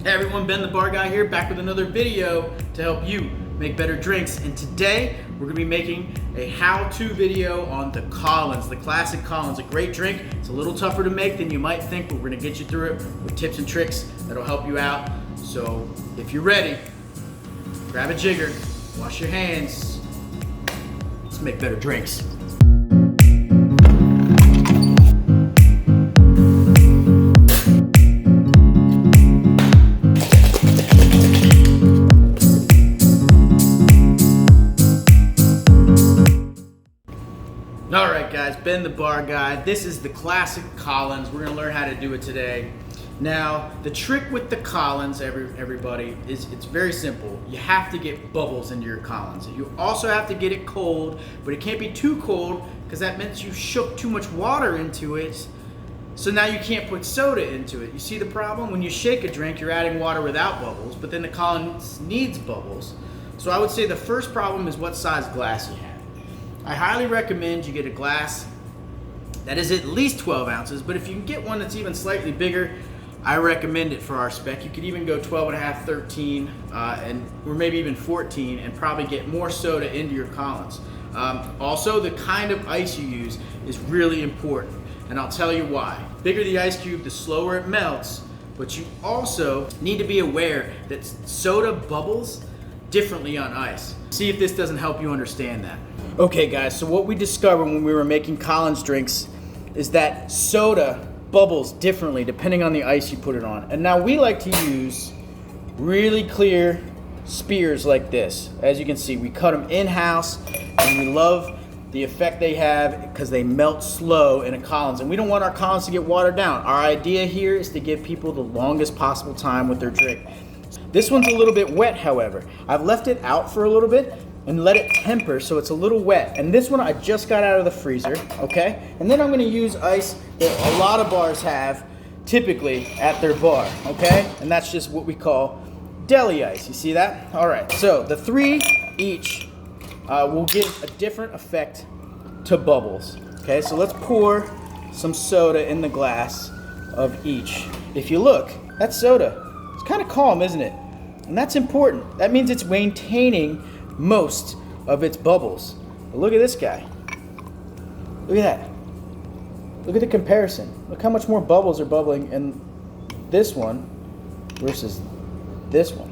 Hey everyone, Ben the Bar Guy here, back with another video to help you make better drinks. And today we're gonna be making a how-to video on the Collins, the classic Collins, a great drink. It's a little tougher to make than you might think, but we're gonna get you through it with tips and tricks that'll help you out. So if you're ready, grab a jigger, wash your hands, let's make better drinks. Alright guys, Ben the Bar Guy. This is the classic Collins. We're going to learn how to do it today. Now, the trick with the Collins, everybody, is it's very simple. You have to get bubbles into your Collins. You also have to get it cold, but it can't be too cold because that means you shook too much water into it. So now you can't put soda into it. You see the problem? When you shake a drink, you're adding water without bubbles, but then the Collins needs bubbles. So I would say the first problem is what size glass you have. I highly recommend you get a glass that is at least 12 ounces, but if you can get one that's even slightly bigger, I recommend it for our spec. You could even go 12 and a half, 13, or maybe even 14, and probably get more soda into your Collins. Also, the kind of ice you use is really important, and I'll tell you why. The bigger the ice cube, the slower it melts, but you also need to be aware that soda bubbles differently on ice. See if this doesn't help you understand that. Okay guys, so what we discovered when we were making Collins drinks is that soda bubbles differently depending on the ice you put it on. And now we like to use really clear spears like this. As you can see, we cut them in-house and we love the effect they have because they melt slow in a Collins. And we don't want our Collins to get watered down. Our idea here is to give people the longest possible time with their drink. This one's a little bit wet, however. I've left it out for a little bit and let it temper so it's a little wet. And this one I just got out of the freezer, okay? And then I'm gonna use ice that a lot of bars have typically at their bar, okay? And that's just what we call deli ice, you see that? All right, so the three each will give a different effect to bubbles, okay? So let's pour some soda in the glass of each. If you look, that's soda. It's kind of calm, isn't it? And that's important. That means it's maintaining most of its bubbles. But look at this guy. Look at that. Look at the comparison. Look how much more bubbles are bubbling in this one versus this one,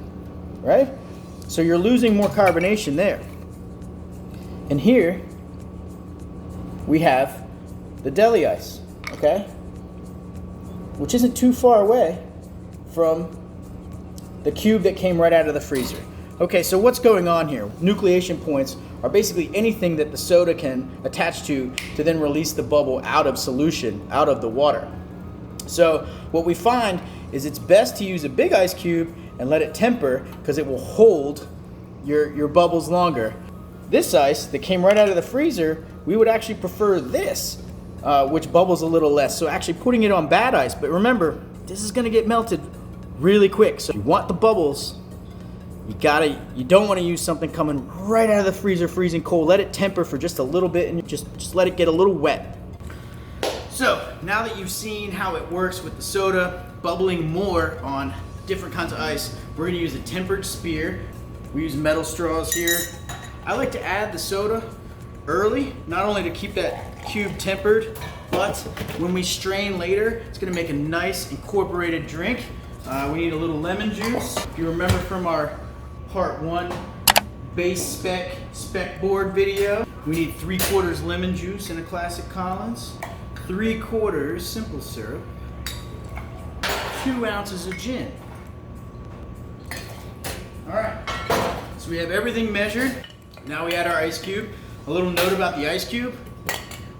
right? So you're losing more carbonation there. And here we have the deli ice, okay? Which isn't too far away from the cube that came right out of the freezer. Okay, so what's going on here? Nucleation points are basically anything that the soda can attach to then release the bubble out of solution, out of the water. So what we find is it's best to use a big ice cube and let it temper because it will hold your bubbles longer. This ice that came right out of the freezer, we would actually prefer this, which bubbles a little less. So actually putting it on bad ice, but remember, this is gonna get melted really quick. So you want the bubbles, you don't want to use something coming right out of the freezer freezing cold. Let it temper for just a little bit and just let it get a little wet. So now that you've seen how it works with the soda bubbling more on different kinds of ice, we're going to use a tempered spear. We use metal straws here. I like to add the soda early, not only to keep that cube tempered, but when we strain later, it's going to make a nice incorporated drink. We need a little lemon juice. If you remember from our part 1 base spec board video, we need 3/4 lemon juice in a classic Collins, 3/4 simple syrup, 2 ounces of gin. All right, so we have everything measured. Now we add our ice cube. A little note about the ice cube.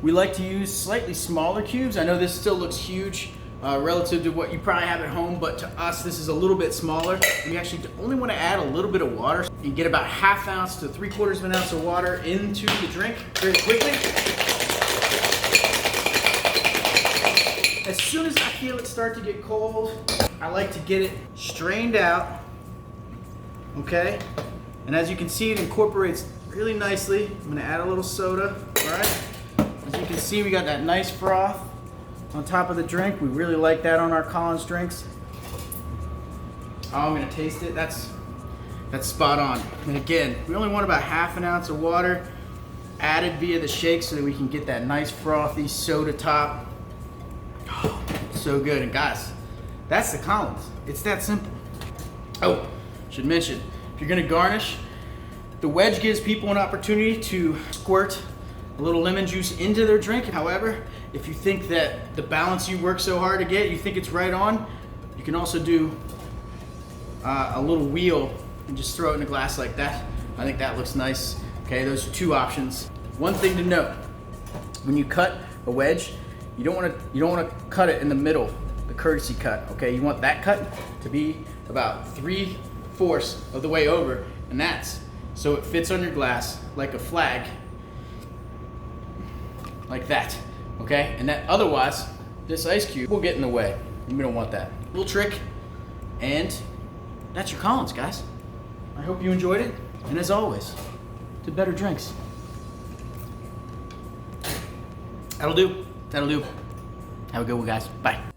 We like to use slightly smaller cubes. I know this still looks huge relative to what you probably have at home, but to us this is a little bit smaller. We actually only want to add a little bit of water. You get about 1/2 ounce to 3/4 ounce of water into the drink very quickly. As soon as I feel it start to get cold, I like to get it strained out, okay? And as you can see, it incorporates really nicely. I'm gonna add a little soda, all right? As you can see, we got that nice froth on top of the drink. We really like that on our Collins drinks. Oh, I'm gonna taste it. That's spot on. And again, we only want about half an ounce of water added via the shake so that we can get that nice frothy soda top. Oh, so good. And guys, that's the Collins. It's that simple. Oh, should mention, if you're gonna garnish, the wedge gives people an opportunity to squirt a little lemon juice into their drink. However, if you think that the balance you work so hard to get, you think it's right on, you can also do a little wheel and just throw it in a glass like that. I think that looks nice. Okay, those are two options. One thing to note, when you cut a wedge, you don't want to cut it in the middle, the courtesy cut. Okay, you want that cut to be about 3/4 of the way over, and that's so it fits on your glass like a flag, like that. Okay, and that otherwise this ice cube will get in the way. We don't want that. Little trick, and that's your Collins, guys. I hope you enjoyed it, and as always, to better drinks. That'll do. That'll do. Have a good one, guys. Bye.